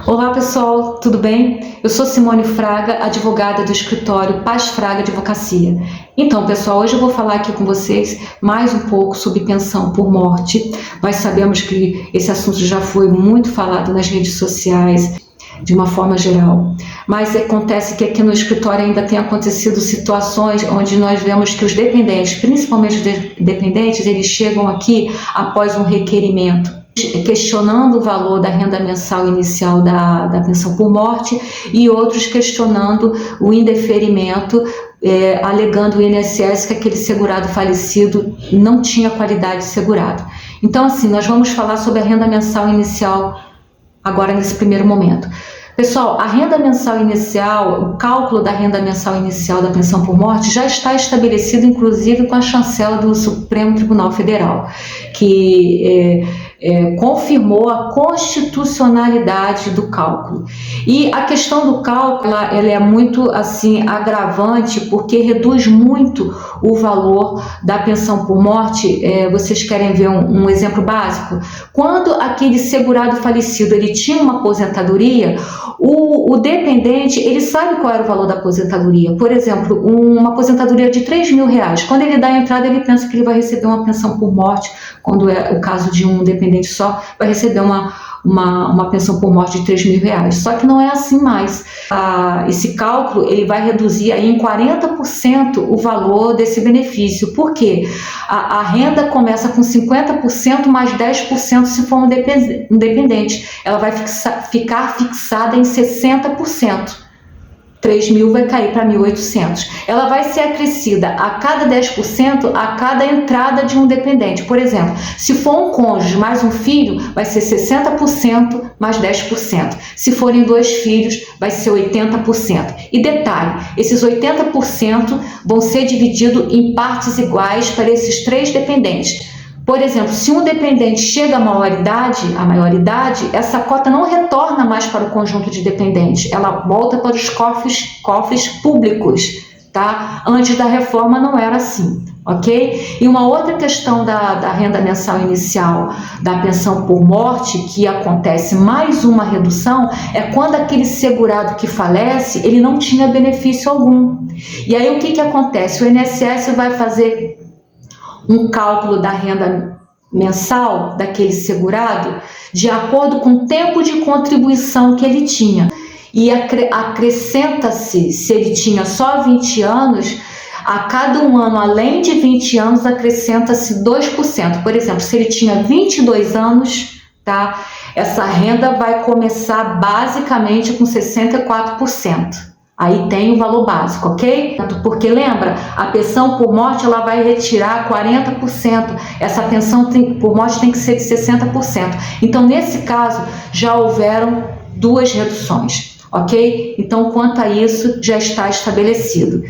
Olá pessoal, tudo bem? Eu sou Simone Fraga, advogada do escritório Paz Fraga Advocacia. Então pessoal, hoje eu vou falar aqui com vocês mais um pouco sobre pensão por morte. Nós sabemos que esse assunto já foi muito falado nas redes sociais, de uma forma geral, mas acontece que aqui no escritório ainda tem acontecido situações onde nós vemos que os dependentes, principalmente os dependentes, eles chegam aqui após um requerimento, questionando o valor da renda mensal inicial da pensão por morte e outros questionando o indeferimento, alegando o INSS que aquele segurado falecido não tinha qualidade de segurado. Então, assim, nós vamos falar sobre a renda mensal inicial agora nesse primeiro momento. Pessoal, a renda mensal inicial, o cálculo da renda mensal inicial da pensão por morte já está estabelecido, inclusive, com a chancela do Supremo Tribunal Federal, que confirmou a constitucionalidade do cálculo. E a questão do cálculo, ela é muito assim agravante, porque reduz muito o valor da pensão por morte. Vocês querem ver um exemplo básico? Quando aquele segurado falecido ele tinha uma aposentadoria, o dependente, ele sabe qual era o valor da aposentadoria. Por exemplo, uma aposentadoria de R$3.000. Quando ele dá a entrada, ele pensa que ele vai receber uma pensão por morte. Quando é o caso de um dependente só, vai receber uma pensão por morte de R$3.000. Só que não é assim mais. Esse cálculo ele vai reduzir aí em 40% o valor desse benefício. Por quê? A renda começa com 50% mais 10% se for um dependente. Ela vai ficar fixada em 60%. 3.000 vai cair para 1.800. Ela vai ser acrescida a cada 10% a cada entrada de um dependente. Por exemplo, se for um cônjuge mais um filho, vai ser 60% mais 10%. Se forem 2 filhos, vai ser 80%. E detalhe, esses 80% vão ser divididos em partes iguais para esses 3 dependentes. Por exemplo, se um dependente chega à maioridade, essa cota não retorna mais para o conjunto de dependentes, ela volta para os cofres públicos, tá? Antes da reforma não era assim, ok? E uma outra questão da renda mensal inicial da pensão por morte, que acontece mais uma redução, é quando aquele segurado que falece, ele não tinha benefício algum. E aí o que acontece? O INSS vai fazer um cálculo da renda mensal daquele segurado de acordo com o tempo de contribuição que ele tinha. E acrescenta-se, se ele tinha só 20 anos, a cada um ano, além de 20 anos, acrescenta-se 2%. Por exemplo, se ele tinha 22 anos, tá? Essa renda vai começar basicamente com 64%. Aí tem o valor básico, ok? Porque lembra, a pensão por morte ela vai retirar 40%. Essa pensão por morte tem que ser de 60%. Então, nesse caso, já houveram 2 reduções, ok? Então, quanto a isso, já está estabelecido.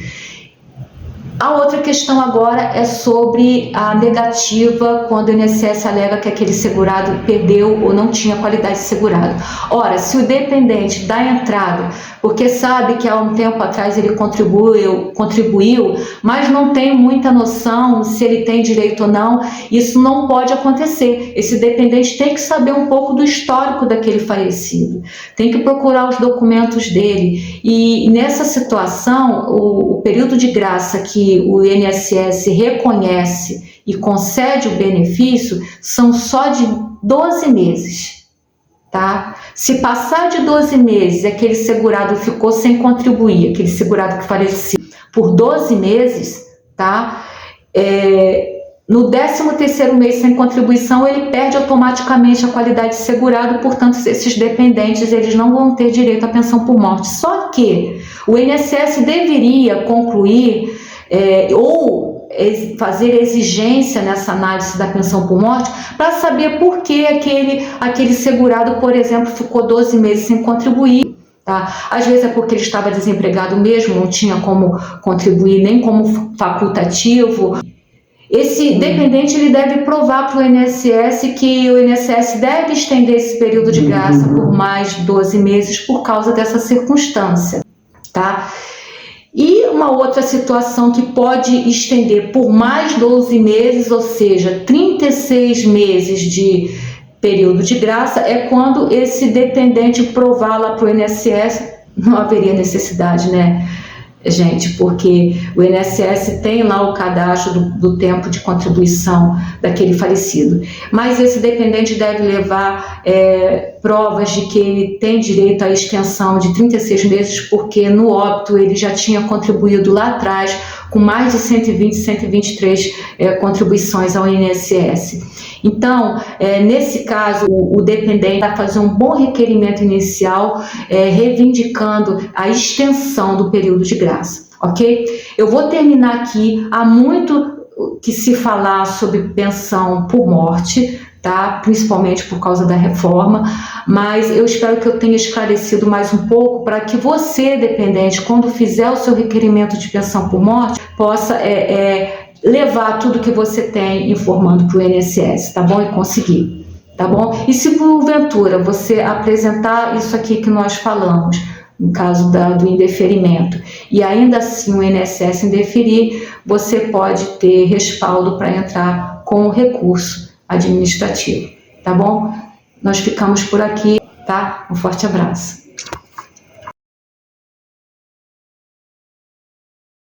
A outra questão agora é sobre a negativa quando o INSS alega que aquele segurado perdeu ou não tinha qualidade de segurado. Ora, se o dependente dá entrada porque sabe que há um tempo atrás ele contribuiu, mas não tem muita noção se ele tem direito ou não, isso não pode acontecer. Esse dependente tem que saber um pouco do histórico daquele falecido, tem que procurar os documentos dele. E nessa situação, o período de graça que o INSS reconhece e concede o benefício são só de 12 meses. Tá? Se passar de 12 meses, aquele segurado ficou sem contribuir, aquele segurado que faleceu por 12 meses, tá? No 13º mês sem contribuição, ele perde automaticamente a qualidade de segurado, portanto, esses dependentes eles não vão ter direito à pensão por morte. Só que o INSS deveria concluir ou fazer exigência nessa análise da pensão por morte para saber por que aquele segurado, por exemplo, ficou 12 meses sem contribuir. Tá? Às vezes é porque ele estava desempregado mesmo, não tinha como contribuir nem como facultativo. Esse dependente ele deve provar para o INSS que o INSS deve estender esse período de graça por mais 12 meses por causa dessa circunstância. Tá? E uma outra situação que pode estender por mais 12 meses, ou seja, 36 meses de período de graça é quando esse dependente provar lá para o INSS, não haveria necessidade, né, gente, porque o INSS tem lá o cadastro do tempo de contribuição daquele falecido, mas esse dependente deve levar provas de que ele tem direito à extensão de 36 meses, porque no óbito ele já tinha contribuído lá atrás com mais de 120, 123 contribuições ao INSS. Então, nesse caso, o dependente vai fazer um bom requerimento inicial, reivindicando a extensão do período de graça, ok? Eu vou terminar aqui. Há muito que se falar sobre pensão por morte, tá? Principalmente por causa da reforma, mas eu espero que eu tenha esclarecido mais um pouco para que você, dependente, quando fizer o seu requerimento de pensão por morte, possa levar tudo que você tem informando para o INSS, tá bom? E conseguir, tá bom? E se porventura você apresentar isso aqui que nós falamos, no caso do indeferimento, e ainda assim o INSS indeferir, você pode ter respaldo para entrar com o recurso administrativo, tá bom? Nós ficamos por aqui, tá? Um forte abraço.